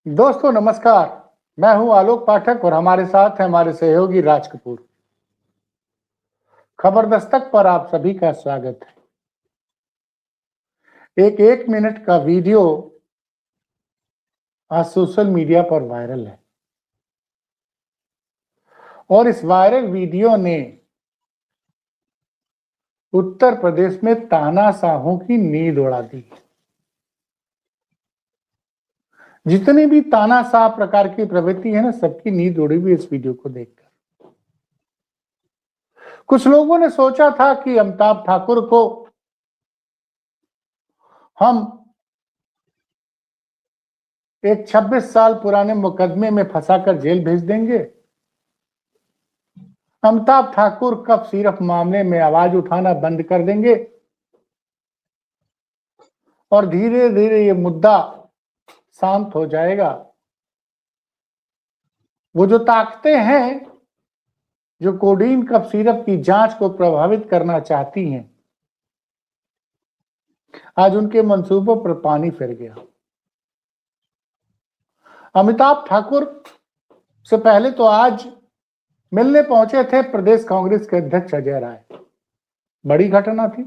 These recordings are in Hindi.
दोस्तों नमस्कार। मैं हूं आलोक पाठक और हमारे साथ हैं हमारे सहयोगी राज कपूर। खबर दस्तक पर आप सभी का स्वागत है। एक मिनट का वीडियो आज सोशल मीडिया पर वायरल है और इस वायरल वीडियो ने उत्तर प्रदेश में तानाशाहों की नींद उड़ा दी। जितनी भी तानाशाह प्रकार की प्रवृत्ति है ना, सबकी नींद उड़ी हुई इस वीडियो को देखकर। कुछ लोगों ने सोचा था कि अमिताभ ठाकुर को हम एक 26 साल पुराने मुकदमे में फंसाकर जेल भेज देंगे। अमिताभ ठाकुर कब सिर्फ मामले में आवाज उठाना बंद कर देंगे और धीरे धीरे ये मुद्दा शांत हो जाएगा। वो जो ताकतें हैं जो कोडीन कफ सिरप की जांच को प्रभावित करना चाहती हैं, आज उनके मंसूबों पर पानी फिर गया। अमिताभ ठाकुर से पहले तो आज मिलने पहुंचे थे प्रदेश कांग्रेस के अध्यक्ष अजय राय। बड़ी घटना थी।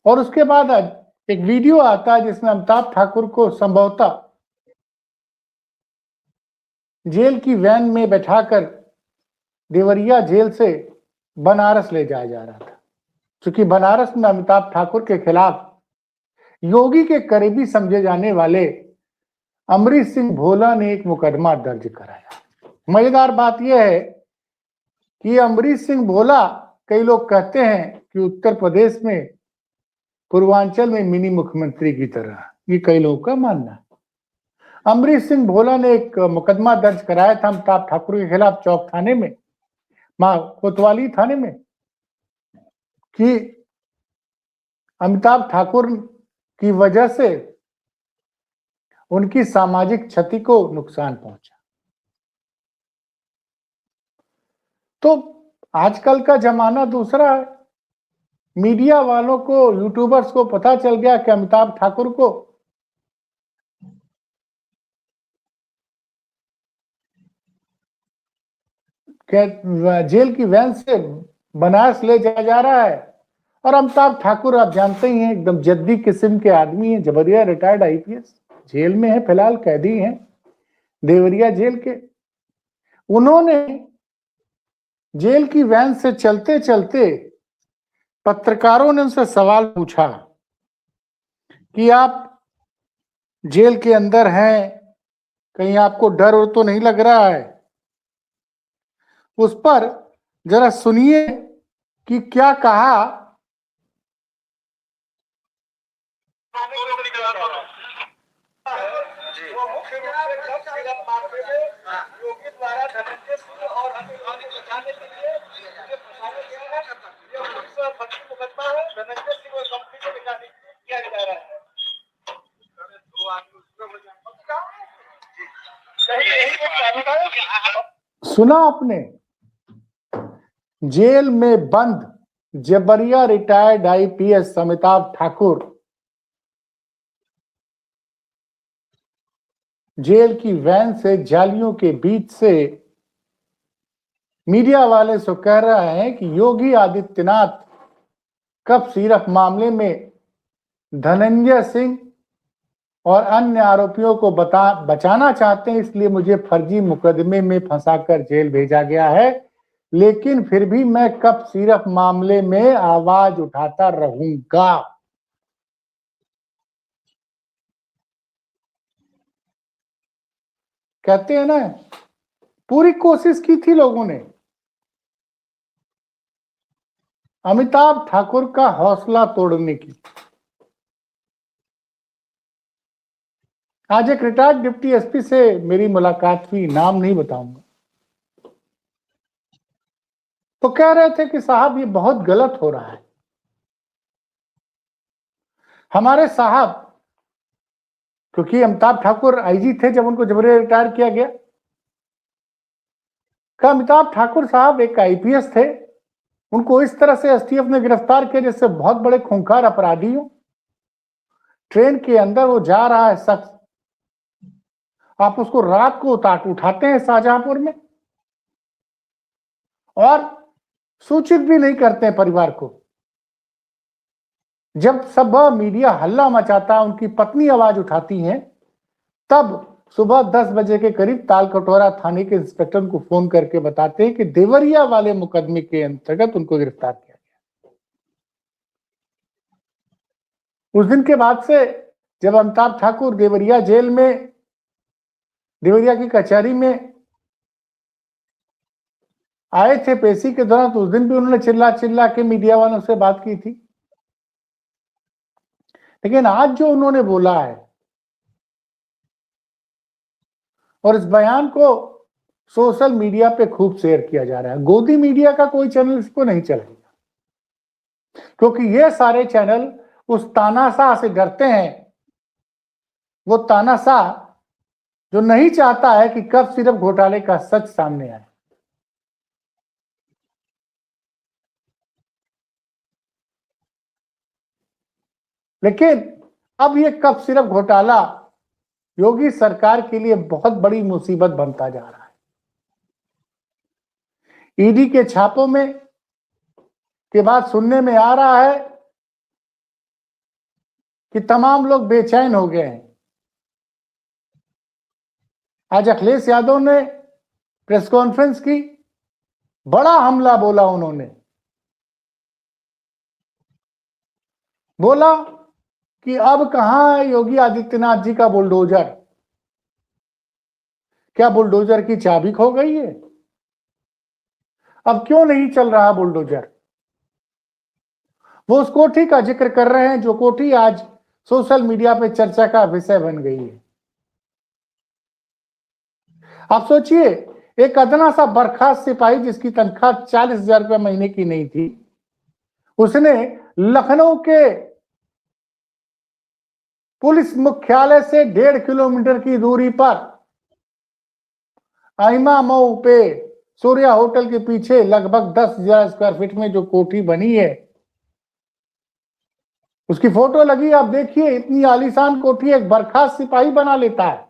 और उसके बाद आज एक वीडियो आता है जिसमें अमिताभ ठाकुर को संभवतः जेल की वैन में बैठाकर देवरिया जेल से बनारस ले जाया जा रहा था, क्योंकि बनारस में अमिताभ ठाकुर के खिलाफ योगी के करीबी समझे जाने वाले अमरीश सिंह भोला ने एक मुकदमा दर्ज कराया। मजेदार बात यह है कि अमरीश सिंह भोला, कई लोग कहते हैं कि उत्तर प्रदेश में पूर्वांचल में मिनी मुख्यमंत्री की तरह, ये कई लोगों का मानना है। अमरीश सिंह भोला ने एक मुकदमा दर्ज कराया था अमिताभ ठाकुर के खिलाफ चौक थाने में, कोतवाली थाने में, कि अमिताभ ठाकुर की वजह से उनकी सामाजिक क्षति को नुकसान पहुंचा। तो आजकल का जमाना दूसरा है। मीडिया वालों को, यूट्यूबर्स को पता चल गया कि अमिताभ ठाकुर को जेल की वैन से बनारस ले जाया जा रहा है। और अमिताभ ठाकुर आप जानते ही हैं, एकदम जद्दी किस्म के आदमी हैं। जबरिया रिटायर्ड आईपीएस, जेल में है फिलहाल, कैदी हैं देवरिया जेल के। उन्होंने जेल की वैन से चलते चलते पत्रकारों ने उनसे सवाल पूछा कि आप जेल के अंदर हैं, कहीं आपको डर और तो नहीं लग रहा है? उस पर जरा सुनिए कि क्या कहा। योगी द्वारा धनंजय सिंह और बचाने के लिए मुकदमा है। धनंजय सिंह और कंपनी को बचाने किया जा रहा है। सुना आपने? जेल में बंद जबरिया retired IPS Amitabh Thakur jail की वैन से जालियों के बीच से मीडिया वाले से कह रहे हैं कि योगी आदित्यनाथ कफ सिरप मामले में धनंजय सिंह और अन्य आरोपियों को बचाना चाहते हैं, इसलिए मुझे फर्जी मुकदमे में फंसाकर जेल भेजा गया है, लेकिन फिर भी मैं कफ सिरप मामले में आवाज उठाता रहूंगा। कहते हैं ना, पूरी कोशिश की थी लोगों ने। अमिताभ ठाकुर का हौसला तोड़ने की। आज एक रिटायर्ड डिप्टी एसपी से मेरी मुलाकात हुई, नाम नहीं बताऊंगा। तो कह रहे थे कि साहब ये बहुत गलत हो रहा है। हमारे साहब, क्योंकि अमिताभ ठाकुर आईजी थे जब उनको जबरन रिटायर किया गया, का अमिताभ ठाकुर साहब एक आईपीएस थे, उनको इस तरह से एसटीएफ ने गिरफ्तार किया जैसे बहुत बड़े खूंखार अपराधी हो। ट्रेन के अंदर वो जा रहा है शख्स, आप उसको रात को उठाते हैं शाहजहांपुर में और सूचित भी नहीं करते हैं परिवार को। जब सब मीडिया हल्ला मचाता है, उनकी पत्नी आवाज उठाती हैं, तब सुबह 10 बजे के करीब तालकटोरा थाने के इंस्पेक्टर को फोन करके बताते हैं कि देवरिया वाले मुकदमे के अंतर्गत उनको गिरफ्तार किया गया। उस दिन के बाद से जब अमिताभ ठाकुर देवरिया जेल में, देवरिया की कचहरी में आए थे पेशी के दौरान, तो उस दिन भी उन्होंने चिल्ला चिल्ला के मीडिया वालों से बात की थी। लेकिन आज जो उन्होंने बोला है और इस बयान को सोशल मीडिया पे खूब शेयर किया जा रहा है, गोदी मीडिया का कोई चैनल इसको नहीं चलाएगा, क्योंकि ये सारे चैनल उस तानाशाह से डरते हैं। वो तानाशाह जो नहीं चाहता है कि कफ सिरप घोटाले का सच सामने आए। लेकिन अब ये कफ सिरप घोटाला योगी सरकार के लिए बहुत बड़ी मुसीबत बनता जा रहा है। ईडी के छापों में के बाद सुनने में आ रहा है कि तमाम लोग बेचैन हो गए हैं। आज अखिलेश यादव ने प्रेस कॉन्फ्रेंस की, बड़ा हमला बोला उन्होंने। बोला कि अब कहां है योगी आदित्यनाथ जी का बुलडोजर? क्या बुलडोजर की चाबी खो गई है? अब क्यों नहीं चल रहा बुलडोजर? वो उस कोठी का जिक्र कर रहे हैं जो कोठी आज सोशल मीडिया पे चर्चा का विषय बन गई है। आप सोचिए, एक अदना सा बर्खास्त सिपाही जिसकी तनख्वाह 40,000 रुपये महीने की नहीं थी, उसने लखनऊ के पुलिस मुख्यालय से 1.5 किलोमीटर की दूरी पर आइमा मऊ पे सूर्या होटल के पीछे लगभग 10,000 स्क्वायर फीट में जो कोठी बनी है, उसकी फोटो लगी, आप देखिए। इतनी आलीशान कोठी एक बर्खास्त सिपाही बना लेता है।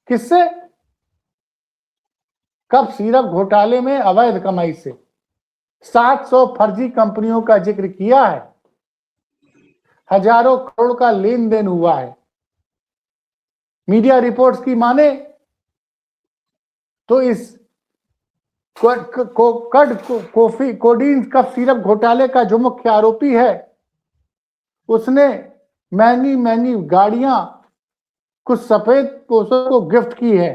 किससे? कफ सिरप घोटाले में अवैध कमाई से 700 फर्जी कंपनियों का जिक्र किया है, हजारों करोड़ का लेन देन हुआ है। मीडिया रिपोर्ट्स की माने तो इस कॉफी कोडीन कफ सिरप घोटाले का जो मुख्य आरोपी है, उसने महंगी गाड़ियां कुछ सफेद पोषों को गिफ्ट की है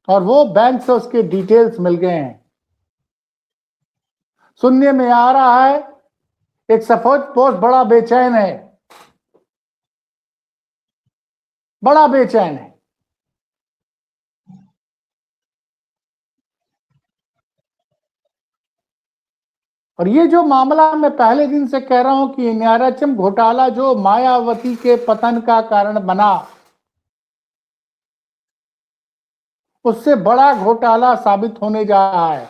और वो बैंक से उसके डिटेल्स मिल गए हैं। सुनने में आ रहा है एक सफेद पोष बड़ा बेचैन है, बड़ा बेचैन है। और ये जो मामला मैं पहले दिन से कह रहा हूं कि न्यायरत्न घोटाला जो मायावती के पतन का कारण बना, उससे बड़ा घोटाला साबित होने जा रहा है।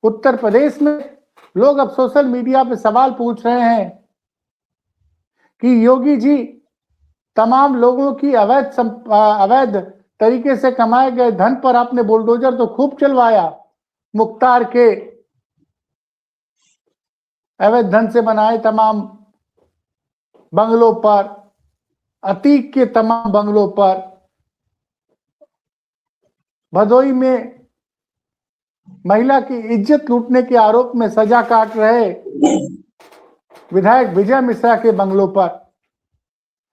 उत्तर प्रदेश में लोग अब सोशल मीडिया पे सवाल पूछ रहे हैं कि योगी जी तमाम लोगों की अवैध तरीके से कमाए गए धन पर आपने बुलडोजर तो खूब चलवाया, मुख्तार के अवैध धन से बनाए तमाम बंगलों पर, अतीक के तमाम बंगलों पर, भदोई में महिला की इज्जत लूटने के आरोप में सजा काट रहे विधायक विजय मिश्रा के बंगलों पर।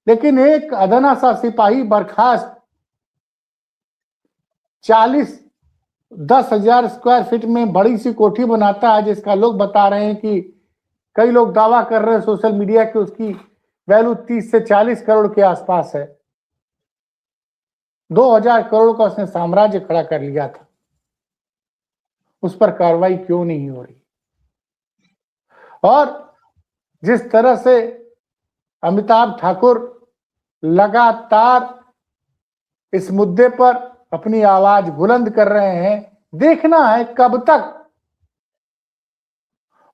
लेकिन एक अदना सा सिपाही बर्खास्त 10,000 स्क्वायर फीट में बड़ी सी कोठी बनाता है, जिसका लोग बता रहे हैं कि कई लोग दावा कर रहे हैं सोशल मीडिया के उसकी वैल्यू 30 से 40 करोड़ के आसपास है। 2,000 करोड़ का उसने साम्राज्य खड़ा कर लिया था। उस पर कार्रवाई क्यों नहीं हो रही? और जिस तरह से अमिताभ ठाकुर लगातार इस मुद्दे पर अपनी आवाज बुलंद कर रहे हैं, देखना है कब तक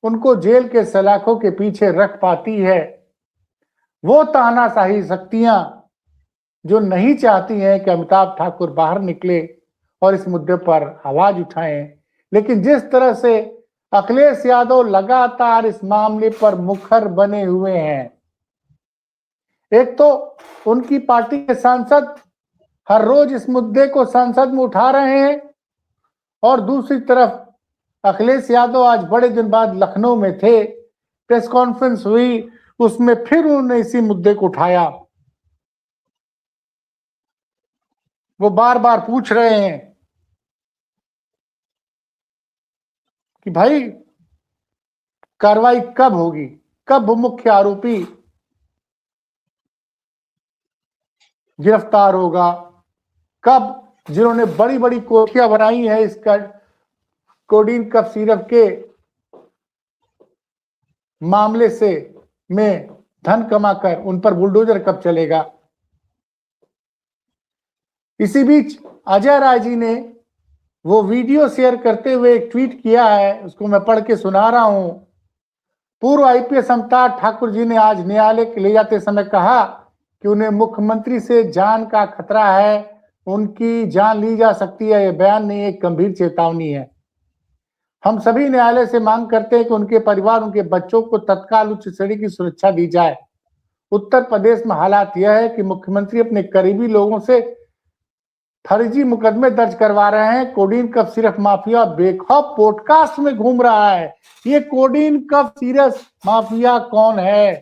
उनको जेल के सलाखों के पीछे रख पाती है। वो तानाशाही शक्तियां जो नहीं चाहती हैं कि अमिताभ ठाकुर बाहर निकले और इस मुद्दे पर आवाज उठाएं, लेकिन जिस तरह से अखिलेश यादव लगातार इस मामले पर मुखर बने हुए हैं, एक तो उनकी पार्टी के सांसद हर रोज इस मुद्दे को संसद में उठा रहे हैं और दूसरी तरफ अखिलेश यादव आज बड़े दिन बाद लखनऊ में थे, प्रेस कॉन्फ्रेंस हुई, उसमें फिर उन्होंने इसी मुद्दे को उठाया। वो बार बार पूछ रहे हैं कि भाई कार्रवाई कब होगी, कब मुख्य आरोपी गिरफ्तार होगा, कब जिन्होंने बड़ी बड़ी कोठियां बनाई है इसका कोडीन कफ सिरप के मामले से में धन कमाकर उन पर बुलडोजर कब चलेगा। इसी बीच अजय राय जी ने वो वीडियो शेयर करते हुए एक ट्वीट किया है, उसको मैं पढ़ के सुना रहा हूं। पूर्व आईपीएस अमिताभ ठाकुर जी ने आज न्यायालय ले जाते समय कहा कि उन्हें मुख्यमंत्री से जान का खतरा है, उनकी जान ली जा सकती है। यह बयान नहीं, एक गंभीर चेतावनी है। हम सभी न्यायालय से मांग करते हैं कि उनके परिवार, उनके बच्चों को तत्काल उच्च श्रेणी की सुरक्षा दी जाए। उत्तर प्रदेश में हालात यह है कि मुख्यमंत्री अपने करीबी लोगों से फर्जी मुकदमे दर्ज करवा रहे हैं। कोडीन कफ सिरप माफिया बेखौफ पॉडकास्ट में घूम रहा है। ये कोडीन कफ सिरप माफिया कौन है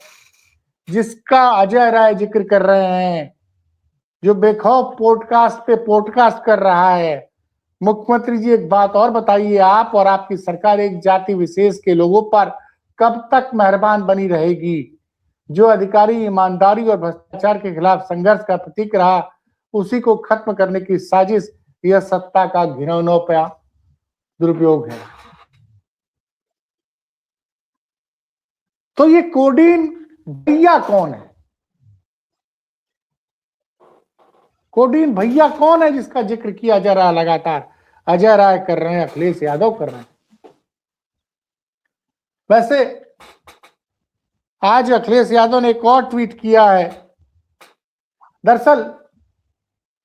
जिसका अजय राय जिक्र कर रहे हैं, जो बेखौफ पॉडकास्ट पे पॉडकास्ट कर रहा है। मुख्यमंत्री जी एक बात और बताइए, आप और आपकी सरकार एक जाति विशेष के लोगों पर कब तक मेहरबान बनी रहेगी? जो अधिकारी ईमानदारी और भ्रष्टाचार के खिलाफ संघर्ष का प्रतीक रहा, उसी को खत्म करने की साजिश यह सत्ता का घिनौना दुरुपयोग है। तो ये कोडीन भैया कौन है? कोडीन भैया कौन है जिसका जिक्र किया जा रहा लगातार? अजय राय कर रहे हैं, अखिलेश यादव कर रहे हैं। वैसे आज अखिलेश यादव ने एक और ट्वीट किया है। दरअसल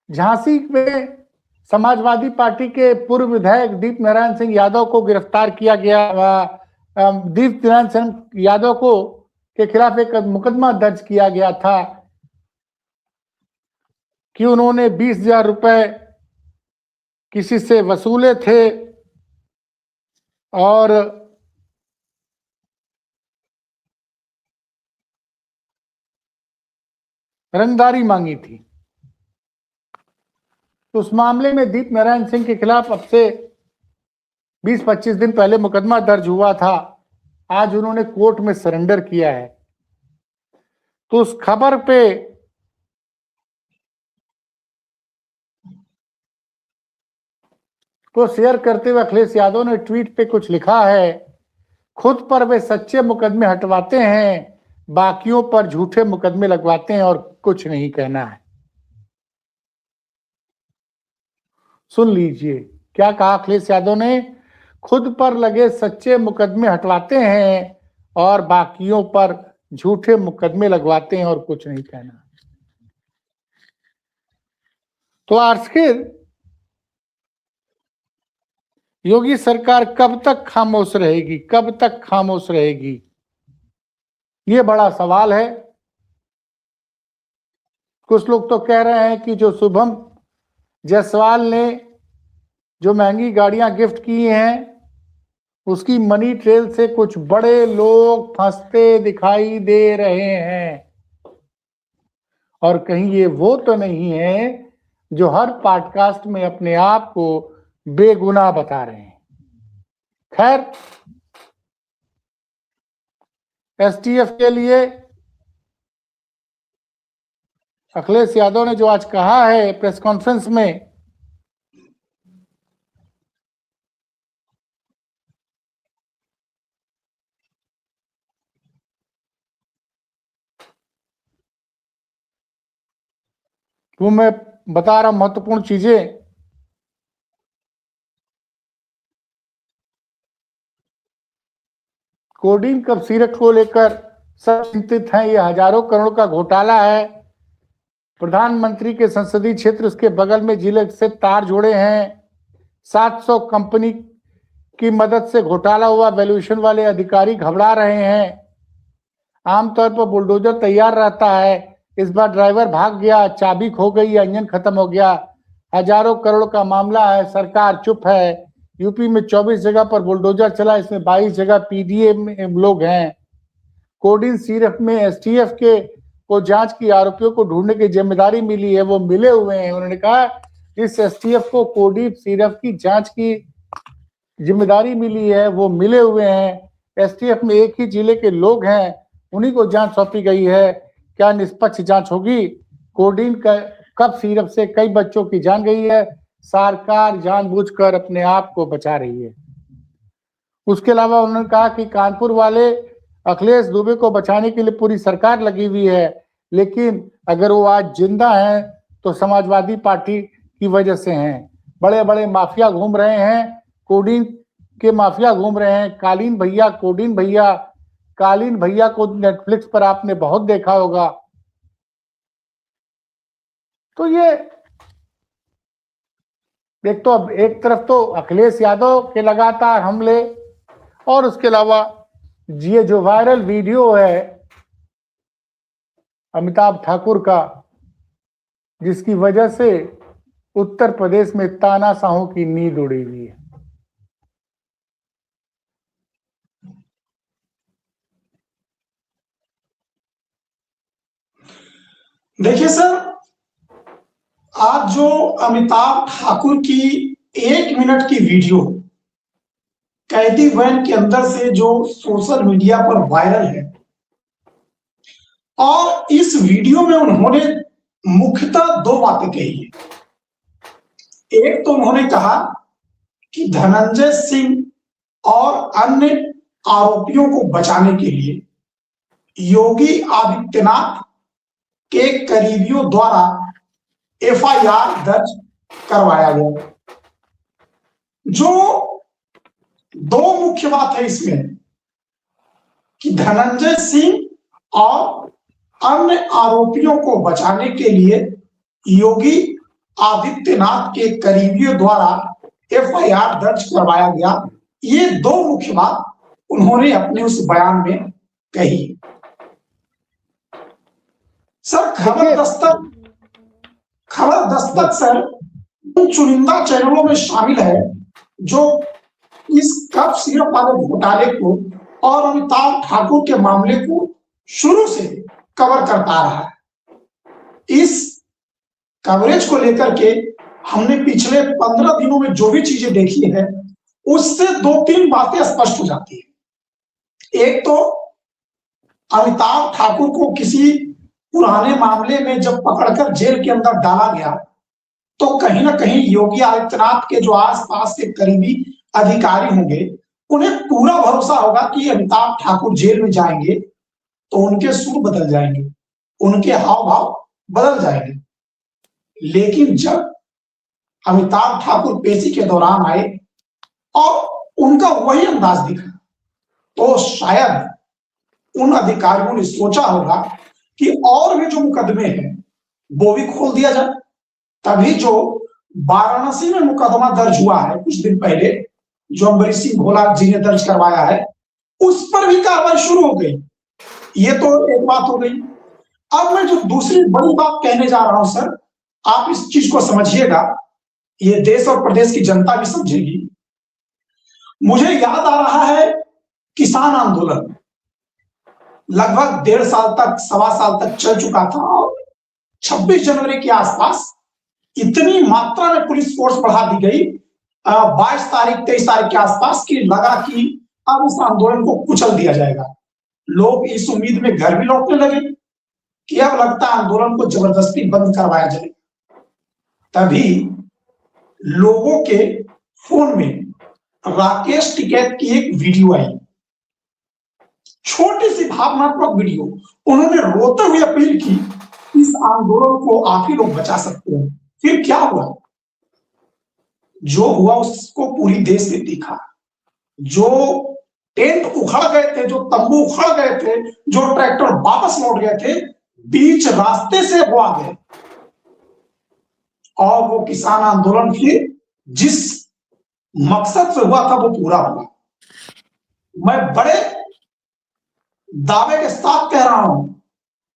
झांसी में समाजवादी पार्टी के पूर्व विधायक दीप नारायण सिंह यादव को गिरफ्तार किया गया। दीप नारायण सिंह यादव को के खिलाफ एक मुकदमा दर्ज किया गया था कि उन्होंने 20,000 रुपए किसी से वसूले थे और रंगदारी मांगी थी। तो उस मामले में दीप नारायण सिंह के खिलाफ अब से 20-25 दिन पहले मुकदमा दर्ज हुआ था। आज उन्होंने कोर्ट में सरेंडर किया है। तो उस खबर पे को शेयर करते हुए अखिलेश यादव ने ट्वीट पे कुछ लिखा है। खुद पर वे सच्चे मुकदमे हटवाते हैं, बाकियों पर झूठे मुकदमे लगवाते हैं और कुछ नहीं कहना है। सुन लीजिए क्या कहा अखिलेश यादव ने। खुद पर लगे सच्चे मुकदमे हटवाते हैं और बाकियों पर झूठे मुकदमे लगवाते हैं और कुछ नहीं कहना। तो आखिर योगी सरकार कब तक खामोश रहेगी, कब तक खामोश रहेगी? ये बड़ा सवाल है। कुछ लोग तो कह रहे हैं कि जो शुभम जायसवाल ने जो महंगी गाड़ियां गिफ्ट की हैं, उसकी मनी ट्रेल से कुछ बड़े लोग फंसते दिखाई दे रहे हैं। और कहीं ये वो तो नहीं है जो हर पॉडकास्ट में अपने आप को बेगुनाह बता रहे हैं। खैर, एसटीएफ के लिए अखिलेश यादव ने जो आज कहा है प्रेस कॉन्फ्रेंस में, वो मैं बता रहा हूं महत्वपूर्ण चीजें। कोडीन कप सीरप को लेकर सब चिंतित हैं। ये हजारों करोड़ का घोटाला है। प्रधानमंत्री के संसदीय क्षेत्र उसके बगल में जिले से तार जोड़े हैं। 700 कंपनी की मदद से घोटाला हुआ। वैल्यूएशन वाले अधिकारी घबरा रहे हैं। आमतौर पर बुलडोजर तैयार रहता है, इस बार ड्राइवर भाग गया, चाबी खो गई, इंजन खत्म हो गया। हजारों करोड़ का मामला है, सरकार चुप है। यूपी में 24 जगह पर बुलडोजर चला, इसमें 22 जगह पीडीए में लोग हैं। कोडीन सीरप में एसटीएफ के को जांच की आरोपियों को ढूंढने की जिम्मेदारी मिली है, वो मिले हुए हैं। उन्होंने कहा इस एसटीएफ को कोडीन सीरप की जांच की जिम्मेदारी मिली है, वो मिले हुए हैं। एसटीएफ में एक ही जिले के लोग हैं, उन्हीं को जांच सौंपी गई है। क्या निष्पक्ष जांच होगी? कोडीन का कप सीरप से कई बच्चों की जान गई है। सरकार जानबूझकर अपने आप को बचा रही है। उसके अलावा उन्होंने कहा कि कानपुर वाले अखिलेश दुबे को बचाने के लिए पूरी सरकार लगी हुई है, लेकिन अगर वो आज जिंदा हैं तो समाजवादी पार्टी की वजह से हैं। बड़े बड़े माफिया घूम रहे हैं, कोडीन के माफिया घूम रहे हैं। कालीन भैया, कोडीन भैया। कालीन भैया को नेटफ्लिक्स पर आपने बहुत देखा होगा। तो ये एक तो अब एक तरफ तो अखिलेश यादव के लगातार हमले, और उसके अलावा ये जो वायरल वीडियो है अमिताभ ठाकुर का, जिसकी वजह से उत्तर प्रदेश में तानाशाहों की नींद उड़ी हुई है। देखिए सर, आज जो अमिताभ ठाकुर की 1 मिनट की वीडियो कैदी वैन के अंदर से जो सोशल मीडिया पर वायरल है, और इस वीडियो में उन्होंने मुख्यतः 2 बातें कही है। एक तो उन्होंने कहा कि धनंजय सिंह और अन्य आरोपियों को बचाने के लिए योगी आदित्यनाथ के करीबियों द्वारा एफआईआर दर्ज करवाया गया। जो 2 मुख्य बात है इसमें कि धनंजय सिंह और अन्य आरोपियों को बचाने के लिए योगी आदित्यनाथ के करीबियों द्वारा एफआईआर दर्ज करवाया गया। ये 2 मुख्य बात उन्होंने अपने उस बयान में कही। सर, खबर दस्तक सर उन चुनिंदा चैनलों में शामिल है जो इस कप सीरप वाले घोटाले को और अमिताभ ठाकुर के मामले को शुरू से कवर करता रहा है। इस कवरेज को लेकर के हमने पिछले 15 दिनों में जो भी चीजें देखी है, उससे 2-3 बातें स्पष्ट हो जाती है। एक तो अमिताभ ठाकुर को किसी पुराने मामले में जब पकड़कर जेल के अंदर डाला गया, तो कहीं ना कहीं योगी आदित्यनाथ के जो आसपास के करीबी अधिकारी होंगे, उन्हें पूरा भरोसा होगा कि अमिताभ ठाकुर जेल में जाएंगे तो उनके सुर बदल जाएंगे, उनके हाव भाव बदल जाएंगे। लेकिन जब अमिताभ ठाकुर पेशी के दौरान आए और उनका वही अंदाज दिखा, तो शायद उन अधिकारियों ने सोचा होगा कि और भी जो मुकदमे हैं वो भी खोल दिया जाए। तभी जो वाराणसी में मुकदमा दर्ज हुआ है कुछ दिन पहले, जो अम्बरीश सिंह भोला जी ने दर्ज करवाया है, उस पर भी कार्रवाई शुरू हो गई। ये तो एक बात हो गई। अब मैं जो दूसरी बड़ी बात कहने जा रहा हूं सर, आप इस चीज को समझिएगा, ये देश और प्रदेश की जनता भी समझेगी। मुझे याद आ रहा है किसान आंदोलन लगभग 1.5 साल तक, 1.25 साल तक चल चुका था, और 26 जनवरी के आसपास इतनी मात्रा में पुलिस फोर्स बढ़ा दी गई 22 तारीख 23 तारीख के आसपास की लगा कि अब इस आंदोलन को कुचल दिया जाएगा। लोग इस उम्मीद में घर भी लौटने लगे कि अब लगता है आंदोलन को जबरदस्ती बंद करवाया जाए। तभी लोगों के फोन में राकेश टिकैत की एक वीडियो आई, छोटी सी भावनात्मक वीडियो। उन्होंने रोते हुए अपील की इस आंदोलन को आप ही लोग बचा सकते हैं। फिर क्या हुआ? जो हुआ उसको पूरी देश ने देखा। जो टेंट उखड़ गए थे, जो तंबू उखड़ गए थे, जो ट्रैक्टर वापस लौट गए थे, बीच रास्ते से वो आ गए और वो किसान आंदोलन फिर जिस मकसद से हुआ था वो पूरा हुआ। मैं बड़े दावे के साथ कह रहा हूं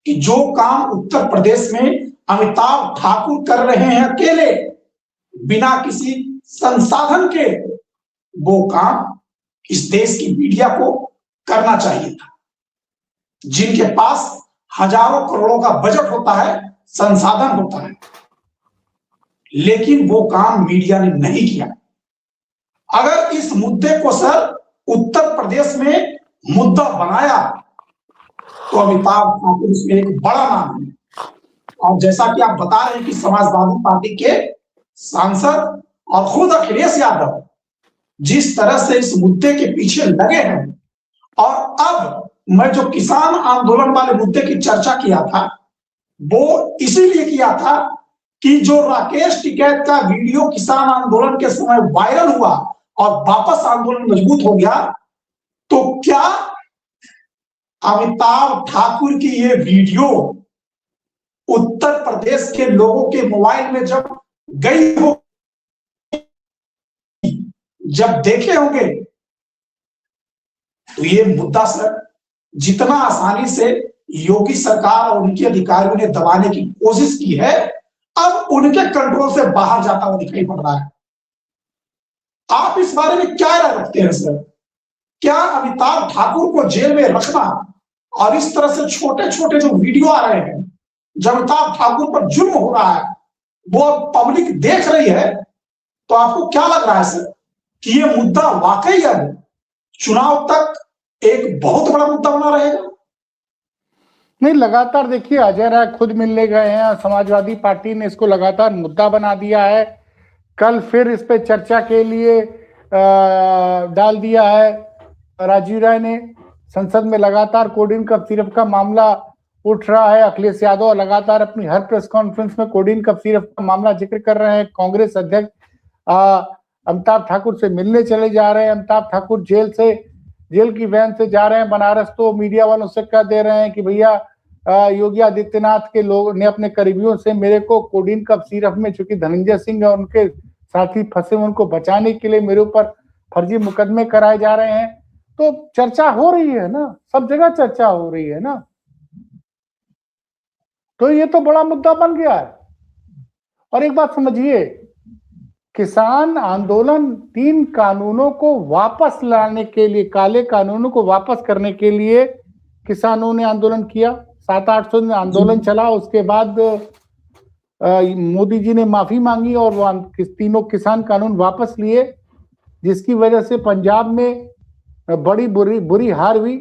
कि जो काम उत्तर प्रदेश में अमिताभ ठाकुर कर रहे हैं अकेले, बिना किसी संसाधन के, वो काम इस देश की मीडिया को करना चाहिए था। जिनके पास हजारों करोड़ों का बजट होता है, संसाधन होता है, लेकिन वो काम मीडिया ने नहीं किया। अगर इस मुद्दे को सर उत्तर प्रदेश में मुद्दा बनाया तो अमिताभ ठाकुर इसमें एक बड़ा नाम है। और जैसा कि आप बता रहे हैं कि समाजवादी पार्टी के सांसद और खुद अखिलेश यादव जिस तरह से इस मुद्दे के पीछे लगे हैं, और अब मैं जो किसान आंदोलन वाले मुद्दे की चर्चा किया था वो इसीलिए किया था कि जो राकेश टिकैत का वीडियो किसान आंदोलन के समय वायरल हुआ और वापस आंदोलन मजबूत हो गया, तो क्या अमिताभ ठाकुर की ये वीडियो उत्तर प्रदेश के लोगों के मोबाइल में जब गई हो, जब देखे होंगे, तो ये मुद्दा सर जितना आसानी से योगी सरकार और उनके अधिकारियों ने दबाने की कोशिश की है, अब उनके कंट्रोल से बाहर जाता हुआ दिखाई पड़ रहा है। आप इस बारे में क्या राय रखते हैं सर? क्या अमिताभ ठाकुर को जेल में रखना और इस तरह से छोटे छोटे जो वीडियो आ रहे हैं, जब अमिताभ ठाकुर पर जुल्म हो रहा है, वो पब्लिक देख रही है, तो आपको क्या लग रहा है सर कि ये मुद्दा वाकई अब चुनाव तक एक बहुत बड़ा मुद्दा बना रहेगा? नहीं, लगातार देखिए अजय राय खुद मिलने गए हैं, समाजवादी पार्टी ने इसको लगातार मुद्दा बना दिया है। कल फिर इस पे चर्चा के लिए डाल दिया है राजीव राय ने। संसद में लगातार कोडिन कफ सिरप का मामला उठ रहा है। अखिलेश यादव लगातार अपनी हर प्रेस कॉन्फ्रेंस में कोडिन कफ सिरप का मामला जिक्र कर रहे हैं। कांग्रेस अध्यक्ष अमिताभ ठाकुर से मिलने चले जा रहे हैं। अमिताभ ठाकुर जेल की वैन से जा रहे हैं बनारस, तो मीडिया वालों से कह दे रहे हैं कि भैया योगी आदित्यनाथ के लोग ने अपने करीबियों से मेरे को कोडिन कफ सिरप में, चूंकि धनंजय सिंह और उनके साथी फंसे, उनको बचाने के लिए मेरे ऊपर फर्जी मुकदमे कराए जा रहे हैं। तो चर्चा हो रही है ना, सब जगह चर्चा हो रही है ना, तो ये तो बड़ा मुद्दा बन गया है। और एक बात समझिए, किसान आंदोलन 3 कानूनों को वापस लाने के लिए, काले कानूनों को वापस करने के लिए किसानों ने आंदोलन किया। 700-800 दिन आंदोलन चला। उसके बाद मोदी जी ने माफी मांगी और वो तीनों किसान कानून वापस लिए, जिसकी वजह से पंजाब में बड़ी बुरी हार हुई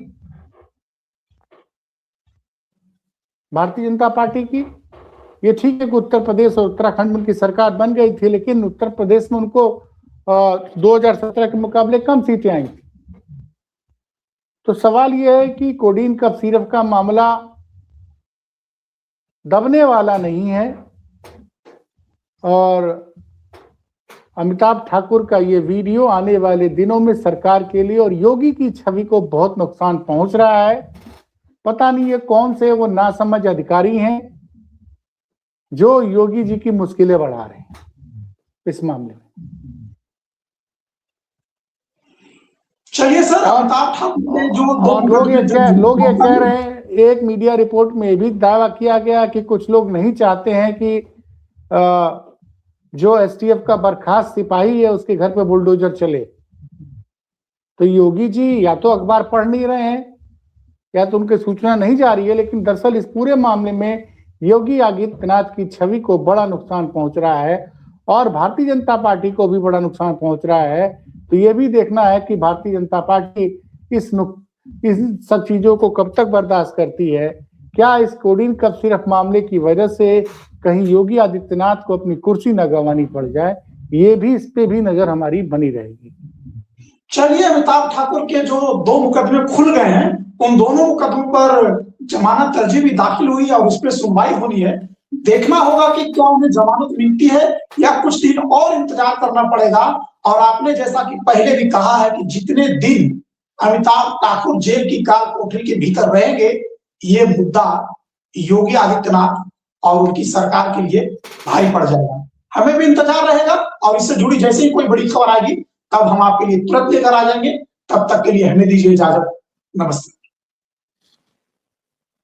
भारतीय जनता पार्टी की। ये ठीक है कि उत्तर प्रदेश और उत्तराखंड में उनकी सरकार बन गई थी, लेकिन उत्तर प्रदेश में उनको 2017 के मुकाबले कम सीटें आई थी। तो सवाल यह है कि कोडिन कफ सिरप का मामला दबने वाला नहीं है, और अमिताभ ठाकुर का ये वीडियो आने वाले दिनों में सरकार के लिए और योगी की छवि को बहुत नुकसान पहुंच रहा है। पता नहीं ये कौन से वो नासमझ अधिकारी हैं जो योगी जी की मुश्किलें बढ़ा रहे हैं इस मामले में। चलिए सर, अमिताभ ठाकुर ने जो लोग ये कह रहे हैं, एक मीडिया रिपोर्ट में भी दावा किया गया कि कुछ लोग नहीं चाहते हैं कि जो एसटीएफ का बर्खास्त सिपाही है उसके घर पे बुलडोजर चले। तो योगी जी या तो अखबार पढ़ नहीं रहे हैं या तो उनकी सूचना नहीं जा रही है, लेकिन दरअसल इस पूरे मामले में योगी आदित्यनाथ की छवि को बड़ा नुकसान पहुंच रहा है और भारतीय जनता पार्टी को भी बड़ा नुकसान पहुंच रहा है। तो ये भी देखना है कि भारतीय जनता पार्टी इस सब चीजों को कब तक बर्दाश्त करती है। क्या इस कोडिन कफ सिरप मामले की वजह से कहीं योगी आदित्यनाथ को अपनी कुर्सी न गंवानी पड़ जाए, ये भी, इस पे भी नजर हमारी बनी रहेगी। चलिए, अमिताभ ठाकुर के जो 2 मुकदमे खुल गए हैं, उन दोनों मुकदमों पर जमानत अर्जी भी दाखिल हुई और उस पर सुनवाई होनी है। देखना होगा कि क्या उन्हें जमानत मिलती है या कुछ दिन और इंतजार करना पड़ेगा। और आपने जैसा कि पहले भी कहा है कि जितने दिन अमिताभ ठाकुर जेल की काल कोठरी के भीतर रहेंगे, ये मुद्दा योगी आदित्यनाथ और उनकी सरकार के लिए भारी पड़ जाएगा। हमें भी इंतजार रहेगा और इससे जुड़ी जैसे ही कोई बड़ी खबर आएगी तब हम आपके लिए तुरंत लेकर आ जाएंगे। तब तक के लिए हमें दीजिए इजाजत। नमस्ते।